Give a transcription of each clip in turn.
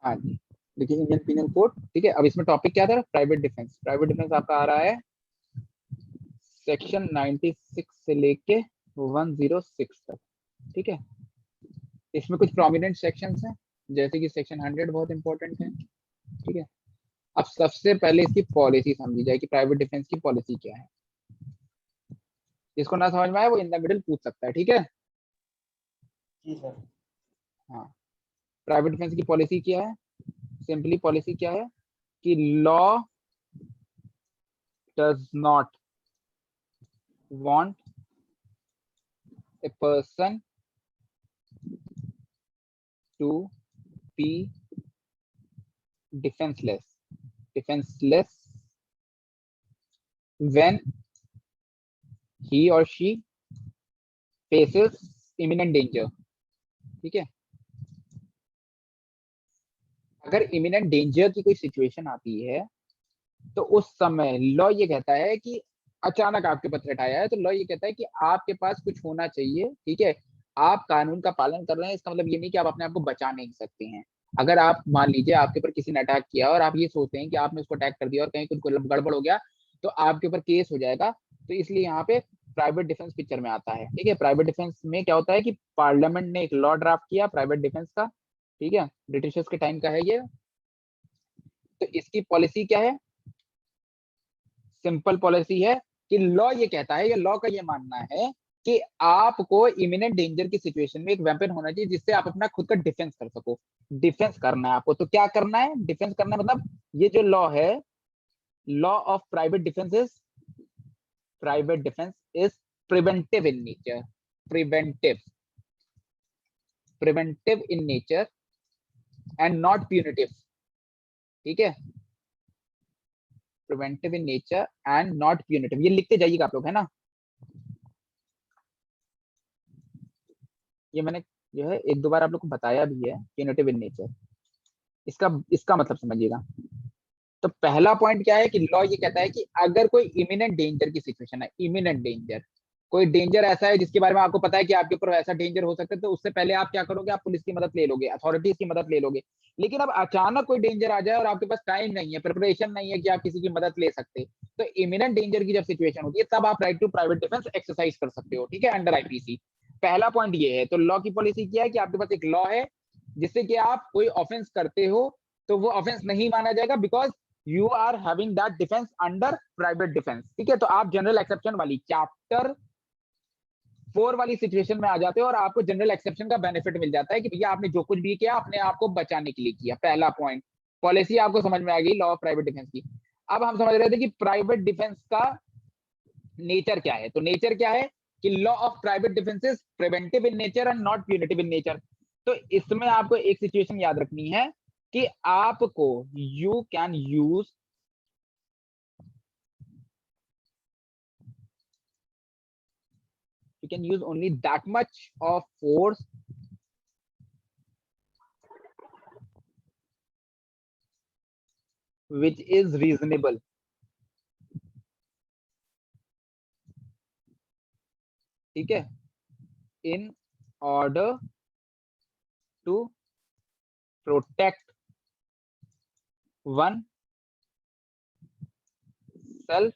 हाँ जी, देखिए Indian penal code, ठीक है। अब इसमें टॉपिक क्या था, प्राइवेट डिफेंस। प्राइवेट डिफेंस आपका आ रहा है सेक्शन 96 से लेके 106 तक, ठीक है। इसमें कुछ प्रोमिनेंट सेक्शंस हैं, जैसे कि सेक्शन 100 बहुत इंपॉर्टेंट है, ठीक है। अब सबसे पहले इसकी पॉलिसी समझी जाए कि प्राइवेट डिफेंस की पॉलिसी क्या है। जिसको ना समझ में आए वो इन द मिडिल पूछ सकता है, ठीक है। जी सर। हाँ, प्राइवेट डिफेंस की पॉलिसी क्या है, सिंपली पॉलिसी क्या है कि law does not want a person to be defenseless when he or she faces imminent danger, ठीक है। अगर इमिनेंट डेंजर की कोई सिचुएशन आती है तो उस समय लॉ ये कहता है कि अचानक आपके ऊपर थ्रेट आया है, तो लॉ ये कहता है कि आपके पास कुछ होना चाहिए, ठीक है। आप कानून का पालन कर रहे हैं, इसका मतलब ये नहीं कि आप अपने आप को बचा नहीं सकते हैं। अगर आप मान लीजिए आपके ऊपर किसी ने अटैक किया और आप ये सोचते हैं कि आपने उसको अटैक कर दिया और कहीं कुछ गड़बड़ हो गया तो आपके ऊपर केस हो जाएगा, तो इसलिए यहाँ पे प्राइवेट डिफेंस पिक्चर में आता है, ठीक है। प्राइवेट डिफेंस में क्या होता है कि पार्लियामेंट ने एक लॉ ड्राफ्ट किया प्राइवेट डिफेंस का, ठीक है, ब्रिटिशर्स के टाइम का है ये। तो इसकी पॉलिसी क्या है, सिंपल पॉलिसी है कि लॉ ये कहता है, या लॉ का ये मानना है कि आपको इमिनेंट डेंजर की सिचुएशन में एक वेपन होना चाहिए जिससे आप अपना खुद का डिफेंस कर सको। डिफेंस करना है आपको, तो क्या करना है, डिफेंस करना है मतलब ये जो लॉ है, law of private defence is preventive in nature, preventive preventive in nature and not punitive, ठीक है। Preventive in nature and not punitive, ये लिखते जाइएगा आप लोग, है ना। ये मैंने जो है एक दो बार आप लोग को बताया भी है, प्यूनिटिव इन नेचर। इसका इसका मतलब समझिएगा। तो पहला पॉइंट क्या है कि लॉ ये कहता है कि अगर कोई इमिनेंट डेंजर की सिचुएशन है, इमिनेंट डेंजर, कोई डेंजर ऐसा है जिसके बारे में आपको पता है कि आपके ऊपर ऐसा डेंजर हो सकता है, तो उससे पहले आप क्या करोगे, आप पुलिस की मदद ले लोगे, अथॉरिटीज की मदद ले लोगे। लेकिन अब अचानक कोई डेंजर आ जाए और आपके पास टाइम नहीं है, प्रिपरेशन नहीं है कि आप किसी की मदद ले सकते, तो इमिनेंट डेंजर की जब सिचुएशन होती है तब आप right to private defence exercise कर सकते हो, ठीक है, अंडर आईपीसी। पहला पॉइंट ये है। तो लॉ की पॉलिसी क्या है कि आपके पास एक लॉ है जिससे कि आप कोई ऑफेंस करते हो तो वो ऑफेंस नहीं माना जाएगा, because you are having that defence under private defence, ठीक है। तो आप जनरल एक्सेप्शन वाली चैप्टर 4 वाली सिचुएशन में आ जाते हो और आपको जनरल एक्सेप्शन का बेनिफिट मिल जाता है कि भैया आपने जो कुछ भी किया अपने आप को बचाने के लिए किया। पहला पॉइंट, पॉलिसी आपको समझ में आ गई लॉ ऑफ प्राइवेट डिफेंस की। अब हम समझ रहे थे कि प्राइवेट डिफेंस का नेचर क्या है। तो नेचर क्या है कि law of private defence is preventive in nature and not punitive in nature. तो इसमें आपको एक सिचुएशन याद रखनी है कि आपको you can use only that much of force which is reasonable, ठीक है, in order to protect one self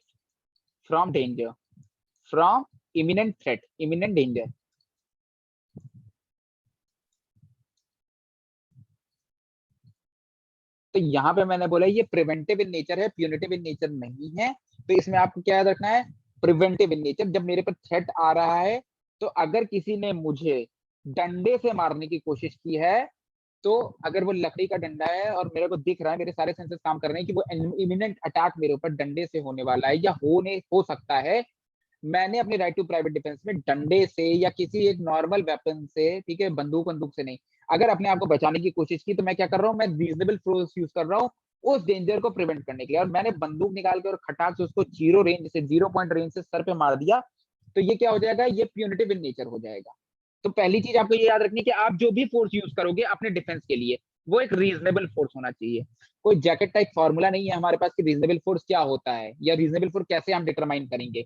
from danger, from imminent threat, imminent danger। तो यहां पे मैंने बोला ये प्रिवेंटिव इन नेचर है, प्यूनिटिव इन नेचर नहीं है। तो इसमें आपको क्या याद रखना है, प्रिवेंटिव इन नेचर। जब मेरे पर थ्रेट आ रहा है तो अगर किसी ने मुझे डंडे से मारने की कोशिश की है, तो अगर वो लकड़ी का डंडा है और मेरे को दिख रहा है, मेरे सारे सेंसेस काम कर रहे हैं कि वो इमिनेंट अटैक मेरे ऊपर डंडे से होने वाला है या हो सकता है, मैंने अपने राइट टू प्राइवेट डिफेंस में डंडे से या किसी एक नॉर्मल वेपन से, ठीक है, बंदूक से नहीं, अगर अपने आप को बचाने की कोशिश की, तो मैं क्या कर रहा हूँ, मैं रीजनेबल फोर्स यूज कर रहा हूँ उस डेंजर को प्रिवेंट करने के लिए। और मैंने बंदूक निकाल के और खटाक से उसको जीरो पॉइंट रेंज से सर पे मार दिया, तो ये क्या हो जाएगा, ये प्यूनिटिव इन नेचर हो जाएगा। तो पहली चीज आपको ये याद रखनी है कि आप जो भी फोर्स यूज करोगे अपने डिफेंस के लिए, वो एक रीजनेबल फोर्स होना चाहिए। कोई जैकेट टाइप फॉर्मूला नहीं है हमारे पास कि रीजनेबल फोर्स क्या होता है या रीजनेबल फोर्स कैसे हम डिटरमाइन करेंगे।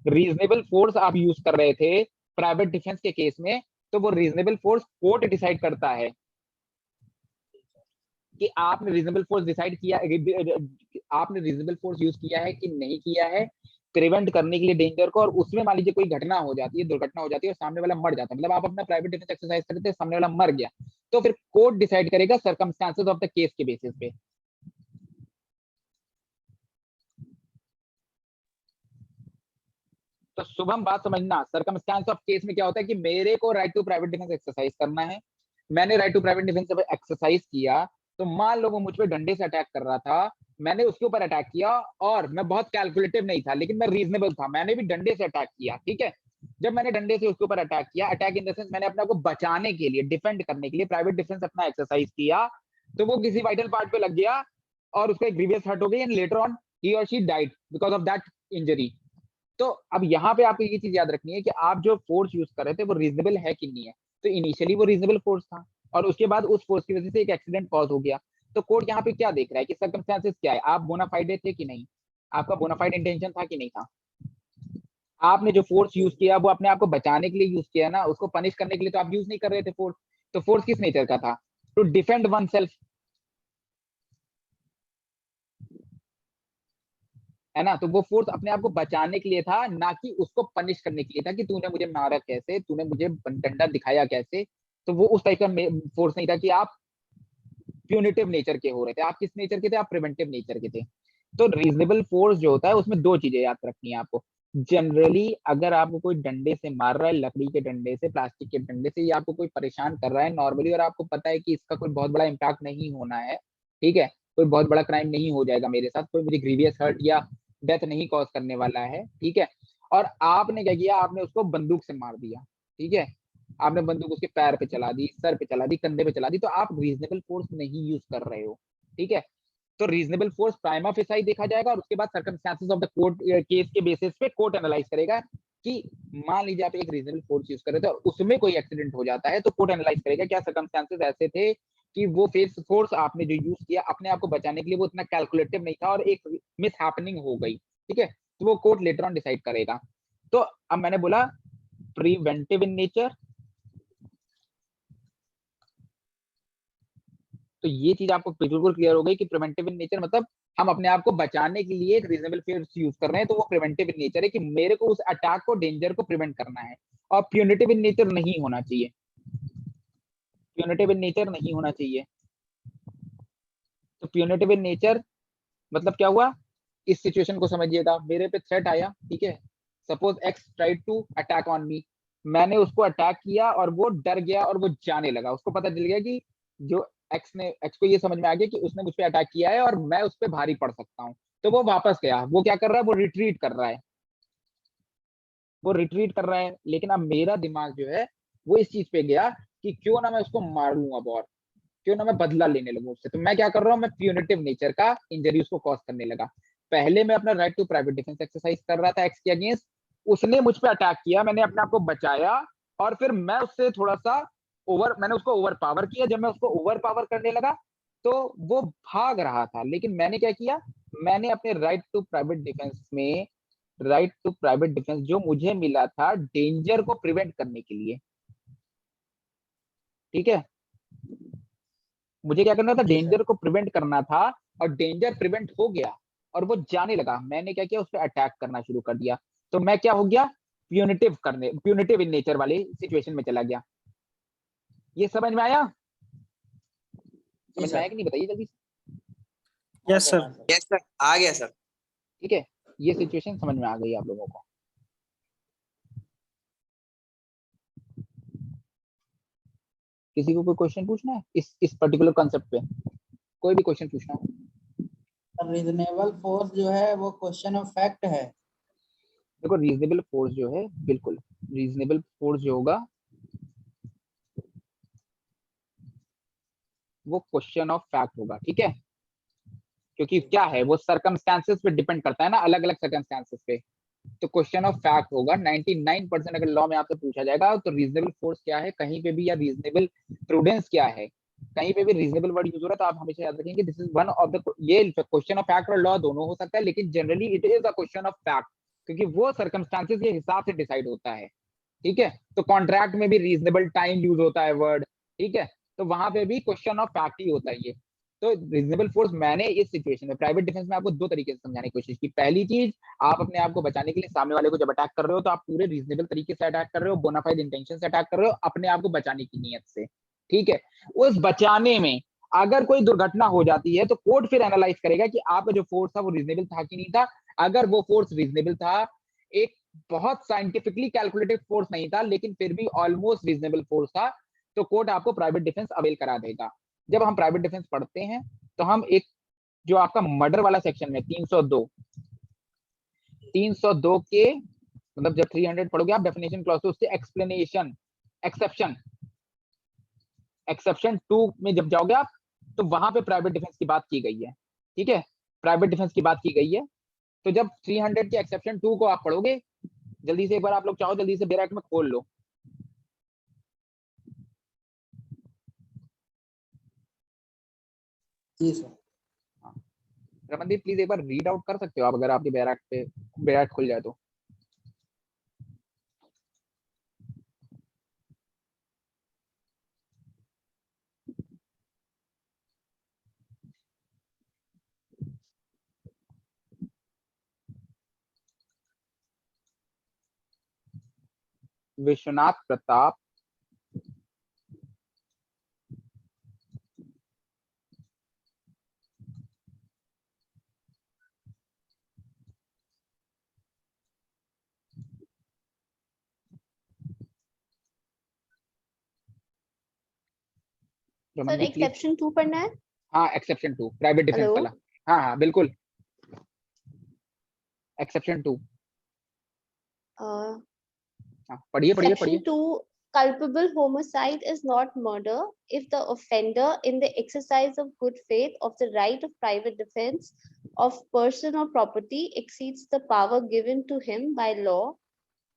रीजनेबल फोर्स आप यूज कर रहे थे प्राइवेट डिफेंस के केस में, तो वो रीजनेबल फोर्स कोर्ट डिसाइड करता है, कि आपने रीजनेबल फोर्स डिसाइड किया, आपने रीजनेबल फोर्स यूज किया है कि नहीं किया है प्रिवेंट करने के लिए डेंजर को, और उसमें मान लीजिए कोई घटना हो जाती है, दुर्घटना हो जाती है और सामने वाला मर जाता है, मतलब आप अपना प्राइवेट डिफेंस एक्सरसाइज करते हैं, सामने वाला मर गया, तो फिर कोर्ट डिसाइड करेगा सर्कमस्टांसेस ऑफ द केस के बेसिस पे। तो शुभम बात समझना, सर्कमस्टांस ऑफ केस में क्या होता है कि मेरे को right to private defence exercise करना है, मैंने right to private defence exercise किया, तो मान लो वो मुझ पे डंडे से अटैक कर रहा था, मैंने उसके ऊपर अटैक किया, और मैं बहुत कैलकुलेटिव नहीं था लेकिन मैं रीजनेबल था, मैंने भी डंडे से अटैक किया, ठीक है। जब मैंने डंडे से उसके ऊपर अटैक किया, अटैक इन द सेंस मैंने अपने को बचाने के लिए, डिफेंड करने के लिए प्राइवेट डिफेंस अपना एक्सरसाइज किया, तो वो किसी वाइटल पार्ट पे लग गया और उसको एक ग्रीवियस हर्ट हो गई, एंड लेटर ऑन ही और she died because of that injury. तो अब यहाँ पे आपको ये चीज याद रखनी है कि आप जो फोर्स यूज कर रहे थे वो रीजनेबल है कि नहीं है। तो इनिशियली वो रीजनेबल फोर्स था, और उसके बाद उस फोर्स की वजह से एक एक्सीडेंट कॉज हो गया। तो कोर्ट यहाँ पे क्या देख रहा है कि सर्कमस्टेंसेस क्या है, आप बोनाफाइड थे कि नहीं, आपका बोनाफाइड इंटेंशन था कि नहीं था, आपने जो फोर्स यूज किया वो अपने आप को बचाने के लिए यूज किया ना, उसको पनिश करने के लिए तो आप यूज नहीं कर रहे थे फोर्स। तो फोर्स किस नेचर का था, टू डिफेंड वन सेल्फ, है ना। तो वो फोर्स अपने आप को बचाने के लिए था, ना कि उसको पनिश करने के लिए था कि तूने मुझे मारा कैसे, तूने मुझे डंडा दिखाया कैसे। तो वो उस टाइप का फोर्स नहीं था कि आप प्यूनिटिव नेचर के हो रहे थे, आप किस नेचर के थे, आप प्रिवेंटिव नेचर के थे। तो रीजनेबल फोर्स जो होता है उसमें दो चीजें याद रखनी है आपको। जनरली अगर आपको कोई डंडे से मार रहा है, लकड़ी के डंडे से, प्लास्टिक के डंडे से, या आपको कोई परेशान कर रहा है नॉर्मली, और आपको पता है कि इसका कोई बहुत बड़ा इम्पैक्ट नहीं होना है, ठीक है, कोई बहुत बड़ा क्राइम नहीं हो जाएगा मेरे साथ, कोई मुझे ग्रीवियस हर्ट या डेथ नहीं कॉज करने वाला है, ठीक है, और आपने क्या किया, आपने उसको बंदूक से मार दिया, ठीक है, आपने बंदूक उसके पैर पे चला दी, सर पे चला दी, कंधे पे चला दी, तो आप रीजनेबल फोर्स नहीं यूज कर रहे हो, ठीक है। तो रीजनेबल फोर्स प्राइमा फेसाई देखा जाएगा, और उसके बाद circumstances of the court case के बेसिस पे कोर्ट एनालाइज करेगा कि मान लीजिए आप एक रीजनेबल फोर्स यूज कर रहे थे और उसमें कोई एक्सीडेंट हो जाता है, तो कोर्ट एनालाइज करेगा क्या सर्कमस्टेंसेस ऐसे थे कि वो फेस फोर्स आपने जो यूज किया अपने आप को बचाने के लिए वो इतना कैलकुलेटिव नहीं था और एक मिस हैपनिंग हो गई, ठीक है। तो वो कोर्ट लेटर ऑन डिसाइड करेगा। तो अब मैंने बोला प्रिवेंटिव इन नेचर, तो ये चीज आपको बिल्कुल क्लियर हो गई कि प्रिवेंटिव इन नेचर मतलब हम अपने आप को बचाने के लिए एक रीजनेबल फोर्स यूज कर रहे हैं, तो वो प्रिवेंटिव इन नेचर है कि मेरे को उस अटैक को, डेंजर को प्रिवेंट करना है, और प्यूनिटिव इन नेचर नहीं होना चाहिए, प्यूनिटिव इन नेचर नहीं होना चाहिए। तो प्यूनिटिव इन नेचर मतलब क्या हुआ, इस सिचुएशन को समझिएगा, मेरे पे थ्रेट आया, ठीक है, suppose X tried to attack on me, मैंने उसको अटैक किया और वो डर गया और वो जाने लगा, उसको पता चल गया कि जो एक्स को ये समझ में आ गया कि उसने मुझ पे अटैक किया है और मैं उस पर भारी पड़ सकता हूँ, तो वो वापस गया, वो क्या कर रहा है, वो रिट्रीट कर रहा है, वो रिट्रीट कर रहा है, लेकिन अब मेरा दिमाग जो है वो इस चीज पे गया कि क्यों ना मैं उसको मारूं अब, और क्यों ना मैं बदला लेने लगूं उससे। तो मैं क्या कर रहा हूँ, मैं प्यूनिटिव नेचर का इंजरी उसको कॉज करने लगा। पहले मैं अपना right to private defence exercise कर रहा था एक्स के अगेंस्ट, उसने मुझ पे अटैक किया, मैंने अपने आप को बचाया, और फिर मैं उससे थोड़ा सा मैंने उसको ओवर पावर किया। जब मैं उसको ओवर पावर करने लगा तो वो भाग रहा था, लेकिन मैंने क्या किया, मैंने अपने राइट टू प्राइवेट डिफेंस में, राइट टू प्राइवेट डिफेंस जो मुझे मिला था डेंजर को प्रिवेंट करने के लिए, ठीक है, मुझे क्या करना था, जी सर। डेंजर को प्रिवेंट करना था, और डेंजर प्रिवेंट हो गया और वो जाने लगा, मैंने क्या किया, उस पर अटैक करना शुरू कर दिया। तो मैं क्या हो गया, प्यूनिटिव इन नेचर वाली सिचुएशन में चला गया। ये समझ में आया, जी समझ में आया सर। कि नहीं, बताइए जल्दी से। आ यस गया सर। हाँ सर। यस सर, आ गया सर। ठीक है, ये सिचुएशन समझ में आ गई आप लोगों को। किसी को कोई क्वेश्चन पूछना है इस पर्टिकुलर कॉन्सेप्ट पे, कोई भी क्वेश्चन पूछना हो। रीजनेबल फोर्स जो है वो क्वेश्चन ऑफ फैक्ट है। देखो रीजनेबल फोर्स जो है, बिल्कुल रीजनेबल फोर्स जो होगा वो क्वेश्चन ऑफ फैक्ट होगा, ठीक है, क्योंकि क्या है, वो सर्कमस्टांसेस पे डिपेंड करता है ना, अलग अलग सर्कमस्टांसेस पे। तो क्वेश्चन ऑफ फैक्ट होगा 99%। अगर लॉ में आपसे पूछा जाएगा तो रीजनेबल फोर्स क्या है कहीं पे भी, या रीजनेबल प्रूडेंस क्या है, कहीं पे भी रीजनेबल वर्ड यूज हो रहा है, तो आप हमेशा याद रखेंगे this is one of the, ये क्वेश्चन ऑफ फैक्ट और लॉ दोनों हो सकता है, लेकिन generally it is a question of fact, क्योंकि वो सर्कमस्टांसेस के हिसाब से डिसाइड होता है, ठीक है। तो कॉन्ट्रैक्ट में भी रीजनेबल टाइम यूज होता है वर्ड, ठीक है, तो वहां पे भी क्वेश्चन ऑफ फैक्ट ही होता है ये। तो रीजनेबल फोर्स मैंने इस सिचुएशन में प्राइवेट डिफेंस में आपको दो तरीके से समझाने की कोशिश की। पहली चीज, आप अपने आप को बचाने के लिए सामने वाले को जब अटैक कर रहे हो तो आप पूरे रीजनेबल तरीके से अटैक कर रहे हो, बोनाफाइड इंटेंशन से अटैक कर रहे हो, अपने आप को बचाने की नीयत से, ठीक है। उस बचाने में अगर कोई दुर्घटना हो जाती है तो कोर्ट फिर एनालाइज करेगा कि आपका जो फोर्स था वो रीजनेबल था कि नहीं था। अगर वो फोर्स रीजनेबल था, एक बहुत साइंटिफिकली कैलकुलेटेड फोर्स नहीं था लेकिन फिर भी ऑलमोस्ट रीजनेबल फोर्स था, तो कोर्ट आपको प्राइवेट डिफेंस अवेल करा देगा। जब हम प्राइवेट डिफेंस पढ़ते हैं तो हम एक जो आपका मर्डर वाला सेक्शन में 302 के मतलब जब 300 पढ़ोगे आप डेफिनेशन क्लॉज तो उससे एक्सप्लेनेशन एक्सेप्शन 2 में जब जाओगे आप तो वहां पे प्राइवेट डिफेंस की बात की गई है, ठीक है, प्राइवेट डिफेंस की बात की गई है। तो जब 300 के एक्सेप्शन 2 को आप पढ़ोगे, जल्दी से एक बार आप लोग चाहो जल्दी से बेरैक में खोल लो। जी सर। रमनदीप प्लीज एक बार रीड आउट कर सकते हो आप अगर आपकी बेरैक खुल जाए तो। Vishwanath Pratap sir Ramandeep please. Exception 2 पढ़ना है। हाँ एक्सेप्शन 2 प्राइवेट डिफेंस हेलो। वाला। हाँ हाँ बिल्कुल, एक्सेप्शन 2। हाँ पढ़िए पढ़िए Section पढ़िए। 2, culpable homicide is not murder if the offender, in the exercise of good faith of the right of private defense of person or property, exceeds the power given to him by law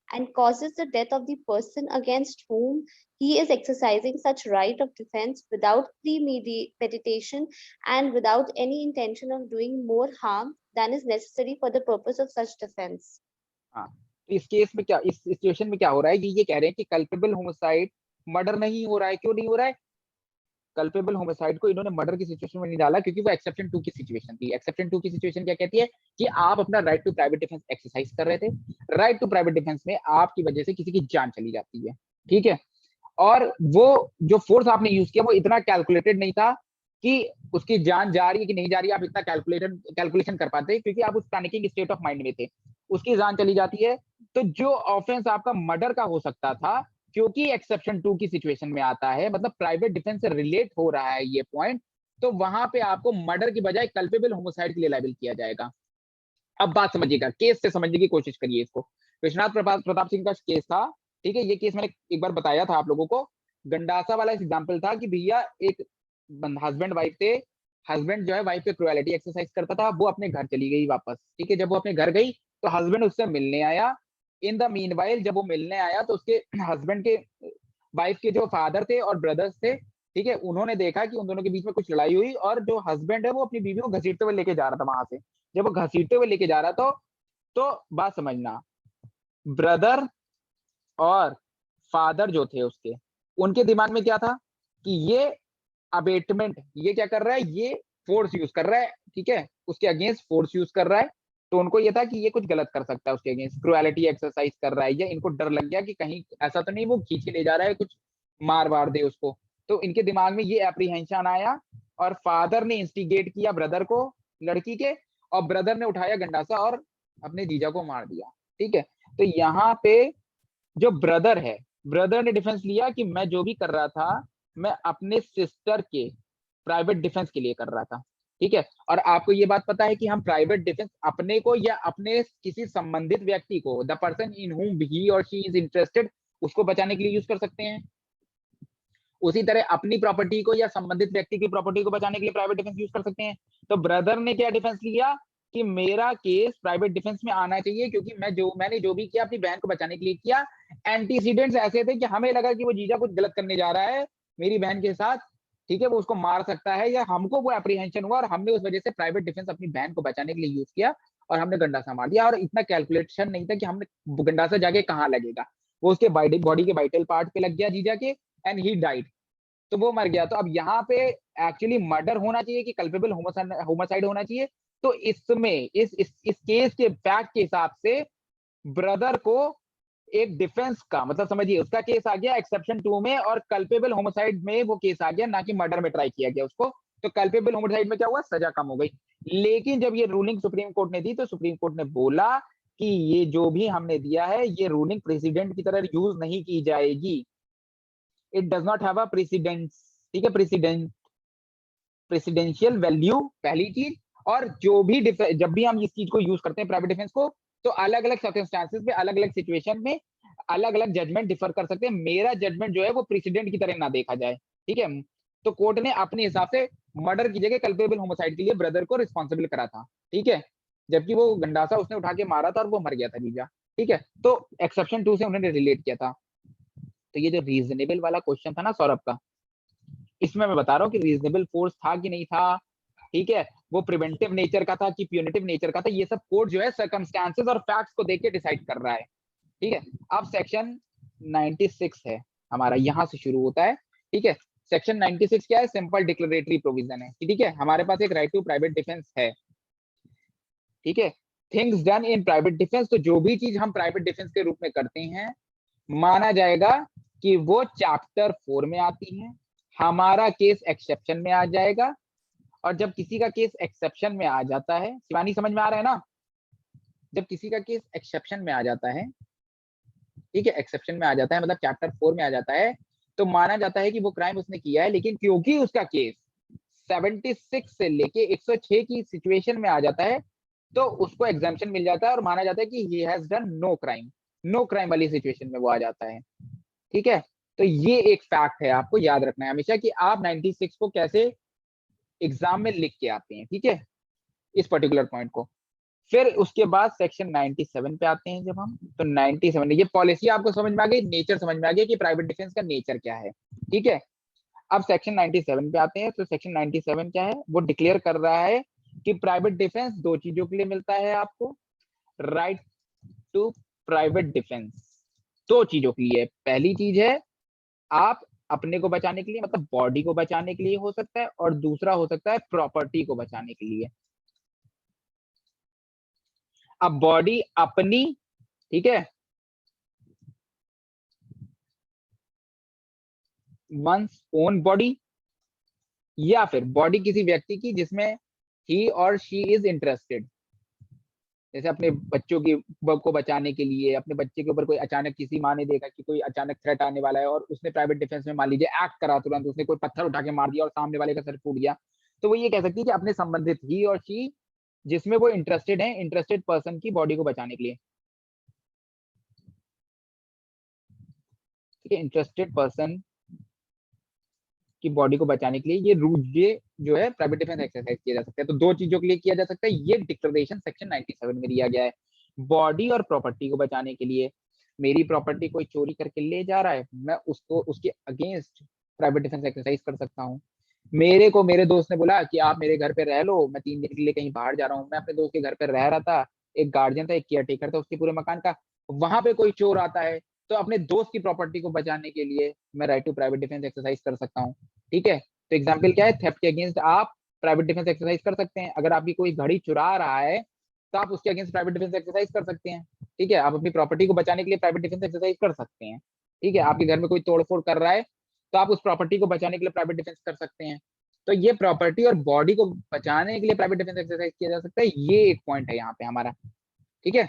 and causes the death of the person against whom he is exercising such right of defense without premeditation and without any intention of doing more harm than is necessary for the purpose of such defense. हाँ तो इस case में क्या, इस situation में क्या हो रहा है, ये कह रहे हैं कि कल्पेबल होमिसाइड मर्डर नहीं हो रहा है। क्यों नहीं हो रहा है? कल्पेबल होमिसाइड को इन्होंने मर्डर की सिचुएशन में नहीं डाला क्योंकि वो एक्सेप्शन 2 की सिचुएशन थी। एक्सेप्शन 2 की सिचुएशन क्या कहती है कि आप अपना right to private defence exercise कर रहे थे। राइट टू प्राइवेट डिफेंस में आपकी वजह से किसी की जान चली जाती है, ठीक है, और वो जो फोर्स आपने यूज किया वो इतना कैलकुलेटेड नहीं था कि उसकी जान जा रही है कि नहीं जा रही है आप इतना कैलकुलेशन कर पाते, क्योंकि आप उस पैनिकिंग स्टेट ऑफ माइंड में थे, उसकी जान चली जाती है। तो जो ऑफेंस आपका मर्डर का हो सकता था, क्योंकि एक्सेप्शन 2 की सिचुएशन में आता है, मतलब प्राइवेट डिफेंस से रिलेट हो रहा है ये पॉइंट, तो वहां पे आपको मर्डर की बजाय कल्पेबल होमिसाइड के लिए लायबल किया जाएगा। अब बात समझिएगा, केस से समझने की कोशिश करिए इसको। विश्वनाथ प्रताप सिंह का केस था, ठीक है, ये केस मैंने एक बार बताया था आप लोगों को। गंडासा वाला एग्जाम्पल था कि भैया एक हस्बैंड वाइफ थे, हस्बैंड जो है वाइफ पे क्रुएलिटी एक्सरसाइज करता था, वो अपने घर चली गई वापस, ठीक है। जब वो अपने घर गई तो हस्बैंड उससे मिलने आया। इन द मीनवाइल जब वो मिलने आया तो उसके हस्बैंड के वाइफ के जो फादर थे और ब्रदर्स थे, ठीक है, उन्होंने देखा कि उन दोनों के बीच में कुछ लड़ाई हुई और जो हस्बैंड है वो अपनी बीवी को घसीटते हुए लेके जा रहा था वहां से। जब वो घसीटते हुए लेके जा रहा था तो बात समझना, ब्रदर और फादर जो थे उसके, उनके दिमाग में क्या था कि ये अबेटमेंट, ये क्या कर रहा है, ये फोर्स यूज कर रहा है, ठीक है, उसके अगेंस्ट फोर्स यूज कर रहा है। तो उनको ये था कि ये कुछ गलत कर सकता है, उसके अगेंस्ट क्रुएलिटी एक्सरसाइज कर रहा है, या इनको डर लग गया कि कहीं ऐसा तो नहीं वो खींच के ले जा रहा है, कुछ मार वार दे उसको। तो इनके दिमाग में ये एप्रीहेंशन आया और फादर ने इंस्टिगेट किया ब्रदर को लड़की के, और ब्रदर ने उठाया गंडासा और अपने जीजा को मार दिया, ठीक है। तो यहाँ पे जो ब्रदर है, ब्रदर ने डिफेंस लिया कि मैं जो भी कर रहा था मैं अपने सिस्टर के प्राइवेट डिफेंस के लिए कर रहा था, ठीक है। और आपको ये बात पता है कि हम प्राइवेट डिफेंस अपने को या अपने किसी संबंधित व्यक्ति को, द पर्सन इन हुम ही और शी इज इंटरेस्टेड, उसको बचाने के लिए यूज कर सकते हैं। उसी तरह अपनी प्रॉपर्टी को या संबंधित व्यक्ति की प्रॉपर्टी को बचाने के लिए प्राइवेट डिफेंस यूज कर सकते हैं। तो ब्रदर ने क्या डिफेंस लिया कि मेरा केस प्राइवेट डिफेंस में आना चाहिए क्योंकि मैंने जो भी किया अपनी बहन को बचाने के लिए किया। एंटीसीडेंट्स ऐसे थे कि हमें लगा कि वो जीजा कुछ गलत करने जा रहा है मेरी बहन के साथ, ठीक है, वो उसको मार सकता है, या हमको वो एप्रीहेंशन हुआ और हमने उस वजह से प्राइवेट डिफेंस अपनी बहन को बचाने के लिए यूज किया और हमने गंडासा मार दिया। और इतना कैलकुलेशन नहीं था कि हमने गंडासा जाके कहाँ लगेगा, वो उसके बॉडी के वाइटल पार्ट पे लग गया जीजा के, एंड ही डाइड, तो वो मर गया। तो अब यहाँ पे एक्चुअली मर्डर होना चाहिए कि कल्पेबल होमोसाइड होना चाहिए। तो इसमें इस केस के फैक्ट के हिसाब से ब्रदर को एक डिफेंस का मतलब समझिए उसका केस आ गया एक्सेप्शन 2 में, और कल्पेबल होमोसाइड में वो केस आ गया, ना कि मर्डर में ट्राई किया गया उसको। तो कल्पेबल होमोसाइड में क्या हुआ, सजा कम हो गई। लेकिन जब ये रूलिंग सुप्रीम कोर्ट ने दी तो सुप्रीम कोर्ट ने बोला कि ये जो भी हमने दिया है ये रूलिंग प्रेसिडेंट की तरह यूज नहीं की जाएगी। It does not have a precedence, ठीक है, प्रेसिडेंशियल वैल्यू पहली चीज। और जो भी जब भी हम इस चीज को यूज करते हैं प्राइवेट डिफेंस को, तो अलग अलग सर्कमस्टांसेस में अलग अलग सिचुएशन में अलग अलग जजमेंट डिफर कर सकते हैं। मेरा जजमेंट जो है वो प्रेसिडेंट की तरह ना देखा जाए, ठीक है। तो कोर्ट ने अपने हिसाब से मर्डर की जगह कल्पेबल होमोसाइड के लिए ब्रदर को रिस्पॉन्सिबल करा था, ठीक है। जबकि वो गंडासा उसने उठा के मारा था और वो मर गया था जीजा, ठीक है। तो एक्सेप्शन 2 से उन्होंने रिलेट किया था। तो ये जो रीजनेबल वाला क्वेश्चन था ना सौरभ का, इसमें मैं बता रहा हूँ कि रीजनेबल फोर्स था कि नहीं था, ठीक है। वो प्रिवेंटिव नेचर का था कि प्यूनिटिव नेचर का था, ये सब कोर्ट जो है सर्कमस्टांसेस और फैक्ट्स को देख के डिसाइड कर रहा है, ठीक है। अब सेक्शन 96 है हमारा, यहां से शुरू होता है, ठीक है। सेक्शन 96 क्या है, सिंपल डिक्लेरेटरी प्रोविजन है, ठीक है। हमारे पास एक राइट टू प्राइवेट डिफेंस है, ठीक है। Things done in private defence, तो जो भी चीज हम प्राइवेट डिफेंस के रूप में करते हैं माना जाएगा कि वो चैप्टर 4 में आती है। हमारा केस एक्सेप्शन में आ जाएगा, और जब किसी का केस एक्सेप्शन में आ जाता है, शिवानी समझ में आ रहा है ना, जब किसी का केस एक्सेप्शन में आ जाता है, ठीक है, एक्सेप्शन में आ जाता है मतलब चैप्टर 4 में आ जाता है, तो माना जाता है कि वो क्राइम उसने किया है। लेकिन क्योंकि उसका केस 76 से लेके 106 की सिचुएशन में आ जाता है, तो उसको एग्जाम्पशन मिल जाता है और माना जाता है कि he has done no crime, no crime वाली सिचुएशन में वो आ जाता है, ठीक है। तो ये एक फैक्ट है, आपको याद रखना है हमेशा कि आप 96 को कैसे एग्जाम में लिख के आते हैं, ठीक है, इस पर्टिकुलर पॉइंट को। फिर उसके बाद सेक्शन 97 पे आते हैं जब हम, तो 97 ये पॉलिसी आपको समझ में आ गई, नेचर समझ में आ गया कि प्राइवेट डिफेंस का नेचर क्या है, ठीक है। अब सेक्शन 97 पे आते हैं, तो सेक्शन 97 क्या है, वो डिक्लेयर कर रहा है कि प्राइवेट डिफेंस दो चीजों के लिए मिलता है आपको, राइट टू प्राइवेट डिफेंस दो चीजों के लिए। पहली चीज है आप अपने को बचाने के लिए, मतलब बॉडी को बचाने के लिए हो सकता है, और दूसरा हो सकता है प्रॉपर्टी को बचाने के लिए। अब बॉडी अपनी, ठीक है, वंस ओन बॉडी, या फिर बॉडी किसी व्यक्ति की जिसमें ही और शी इज इंटरेस्टेड, जैसे अपने बच्चों की को बचाने के लिए, अपने बच्चे के ऊपर कोई अचानक किसी माँ ने देखा कि कोई अचानक थ्रेट आने वाला है और उसने प्राइवेट डिफेंस में मान लीजिए एक्ट करा, तुरंत उसने कोई पत्थर उठा के मार दिया और सामने वाले का सर फूट गया, तो वो ये कह सकती है कि अपने संबंधित ही और शी जिसमें वो इंटरेस्टेड है, इंटरेस्टेड पर्सन की बॉडी को बचाने के लिए, ठीक है, इंटरेस्टेड पर्सन की बॉडी को बचाने के लिए ये जो है प्राइवेट डिफेंस एक्सरसाइज किया जा सकता है। तो दो चीजों के लिए किया जा सकता है, ये डिक्लेरेशन सेक्शन 97 में दिया गया है, बॉडी और प्रॉपर्टी को बचाने के लिए। मेरी प्रॉपर्टी कोई चोरी करके ले जा रहा है, मैं उसको उसके अगेंस्ट प्राइवेट डिफेंस एक्सरसाइज कर सकता हूँ। मेरे को मेरे दोस्त ने बोला कि आप मेरे घर पे रह लो, मैं 3 दिन के लिए कहीं बाहर जा रहा हूँ, मैं अपने दोस्त के घर पे रह रहा था, एक गार्जियन था, एक केयर टेकर था उसके पूरे मकान का, वहां पे कोई चोर आता है, तो अपने दोस्त की प्रॉपर्टी को बचाने के लिए मैं right to private defence exercise कर सकता हूँ, ठीक है। तो एग्जाम्पल क्या है, थेफ्ट के अगेंस्ट आप प्राइवेट डिफेंस एक्सरसाइज कर सकते हैं। अगर आपकी कोई घड़ी चुरा रहा है तो आप उसके अगेंस्ट प्राइवेट डिफेंस एक्सरसाइज कर सकते हैं, ठीक है। आप अपनी प्रॉपर्टी को बचाने के लिए प्राइवेट डिफेंस एक्सरसाइज कर सकते हैं, ठीक है। आपके घर में कोई तोड़फोड़ कर रहा है तो आप उस प्रॉपर्टी को बचाने के लिए प्राइवेट डिफेंस कर सकते हैं। तो ये प्रॉपर्टी और बॉडी को बचाने के लिए प्राइवेट डिफेंस एक्सरसाइज किया जा सकता है, ये एक पॉइंट है यहाँ पे हमारा, ठीक है।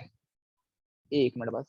एक मिनट बस।